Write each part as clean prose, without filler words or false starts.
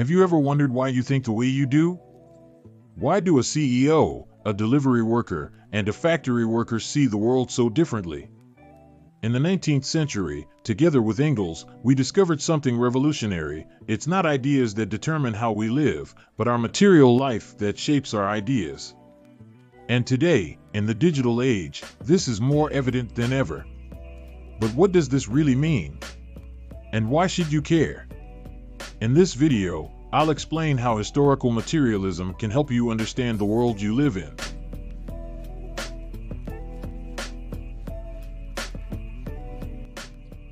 Have you ever wondered why you think the way you do? Why do a CEO, a delivery worker, and a factory worker see the world so differently? In the 19th century, together with Engels, we discovered something revolutionary. It's not ideas that determine how we live, but our material life that shapes our ideas. And today, in the digital age, this is more evident than ever. But what does this really mean? And why should you care? In this video, I'll explain how historical materialism can help you understand the world you live in.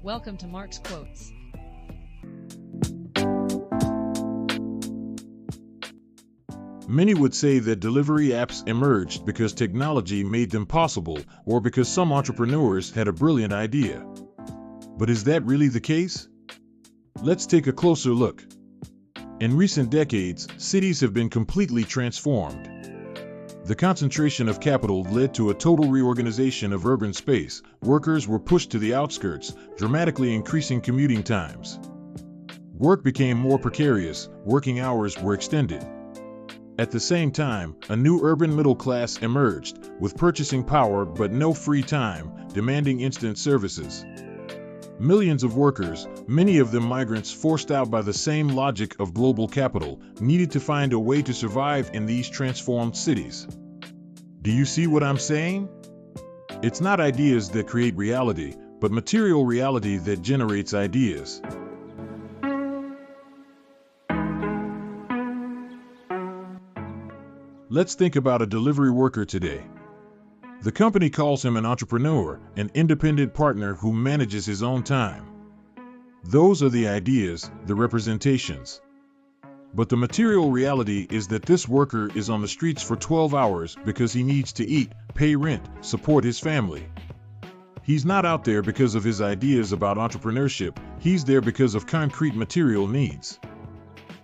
Welcome to Marx Quotes. Many would say that delivery apps emerged because technology made them possible, or because some entrepreneurs had a brilliant idea. But is that really the case? Let's take a closer look. In recent decades, cities have been completely transformed. The concentration of capital led to a total reorganization of urban space. Workers were pushed to the outskirts, dramatically increasing commuting times. Work became more precarious, working hours were extended. At the same time, a new urban middle class emerged, with purchasing power but no free time, demanding instant services. Millions of workers, many of them migrants forced out by the same logic of global capital, needed to find a way to survive in these transformed cities. Do you see what I'm saying? It's not ideas that create reality, but material reality that generates ideas. Let's think about a delivery worker today. The company calls him an entrepreneur, an independent partner who manages his own time. Those are the ideas, the representations. But the material reality is that this worker is on the streets for 12 hours because he needs to eat, pay rent, support his family. He's not out there because of his ideas about entrepreneurship, he's there because of concrete material needs.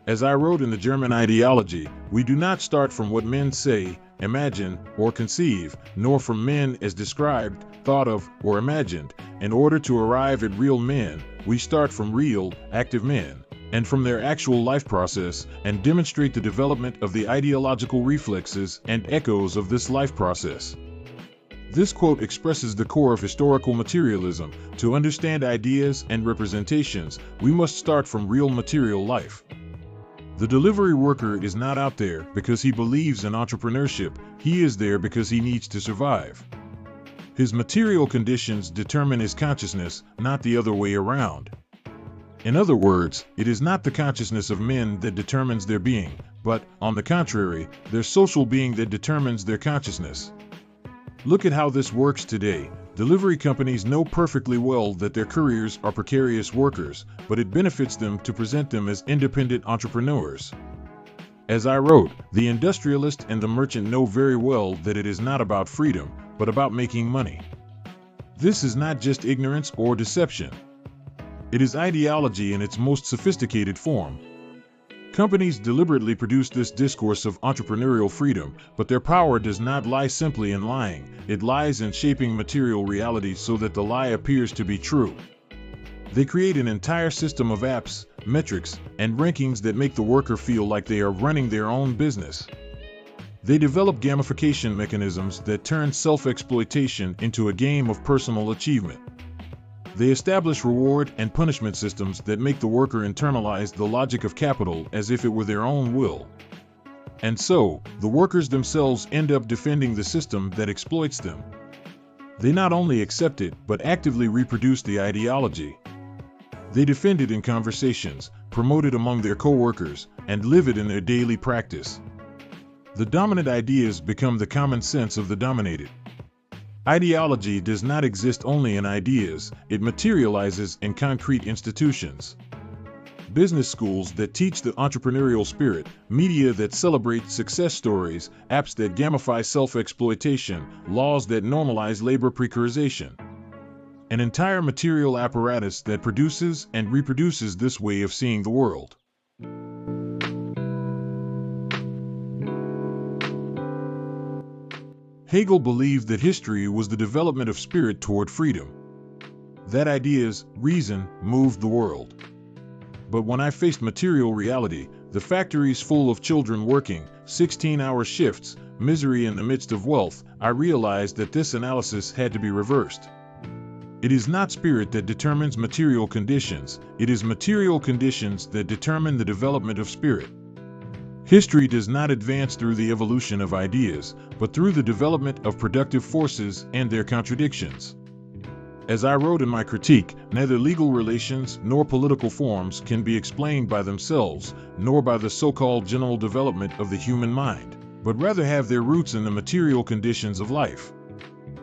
As I wrote in the German Ideology, we do not start from what men say, imagine, or conceive, nor from men as described, thought of, or imagined. In order to arrive at real men, we start from real, active men, and from their actual life process, and demonstrate the development of the ideological reflexes and echoes of this life process. This quote expresses the core of historical materialism. To understand ideas and representations, we must start from real material life. The delivery worker is not out there because he believes in entrepreneurship, he is there because he needs to survive. His material conditions determine his consciousness, not the other way around. In other words, it is not the consciousness of men that determines their being, but, on the contrary, their social being that determines their consciousness. Look at how this works today. Delivery companies know perfectly well that their couriers are precarious workers, but it benefits them to present them as independent entrepreneurs. As I wrote, the industrialist and the merchant know very well that it is not about freedom, but about making money. This is not just ignorance or deception. It is ideology in its most sophisticated form. Companies deliberately produce this discourse of entrepreneurial freedom, but their power does not lie simply in lying, it lies in shaping material reality so that the lie appears to be true. They create an entire system of apps, metrics, and rankings that make the worker feel like they are running their own business. They develop gamification mechanisms that turn self-exploitation into a game of personal achievement. They establish reward and punishment systems that make the worker internalize the logic of capital as if it were their own will. And so, the workers themselves end up defending the system that exploits them. They not only accept it, but actively reproduce the ideology. They defend it in conversations, promote it among their co-workers, and live it in their daily practice. The dominant ideas become the common sense of the dominated. Ideology does not exist only in ideas, it materializes in concrete institutions. Business schools that teach the entrepreneurial spirit, media that celebrate success stories, apps that gamify self-exploitation, laws that normalize labor precarization. An entire material apparatus that produces and reproduces this way of seeing the world. Hegel believed that history was the development of spirit toward freedom. That ideas, reason, moved the world. But when I faced material reality, the factories full of children working 16-hour shifts, misery in the midst of wealth, I realized that this analysis had to be reversed. It is not spirit that determines material conditions, it is material conditions that determine the development of spirit. History does not advance through the evolution of ideas, but through the development of productive forces and their contradictions. As I wrote in my critique, neither legal relations nor political forms can be explained by themselves, nor by the so-called general development of the human mind, but rather have their roots in the material conditions of life.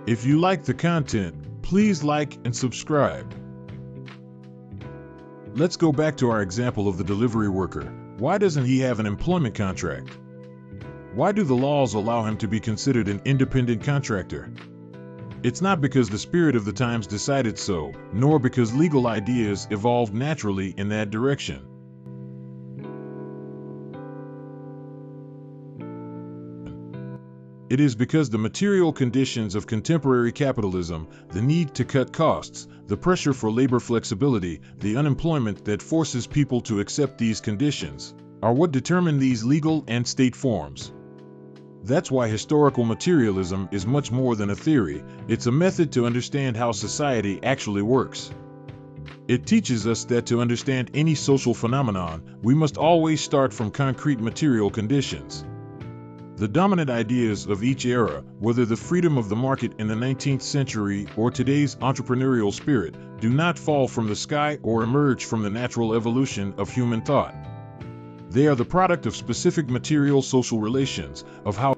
If you like the content, please like and subscribe. Let's go back to our example of the delivery worker. Why doesn't he have an employment contract? Why do the laws allow him to be considered an independent contractor? It's not because the spirit of the times decided so, nor because legal ideas evolved naturally in that direction. It is because the material conditions of contemporary capitalism, the need to cut costs, the pressure for labor flexibility, the unemployment that forces people to accept these conditions, are what determine these legal and state forms. That's why historical materialism is much more than a theory, it's a method to understand how society actually works. It teaches us that to understand any social phenomenon, we must always start from concrete material conditions. The dominant ideas of each era, whether the freedom of the market in the 19th century or today's entrepreneurial spirit, do not fall from the sky or emerge from the natural evolution of human thought. They are the product of specific material social relations, of how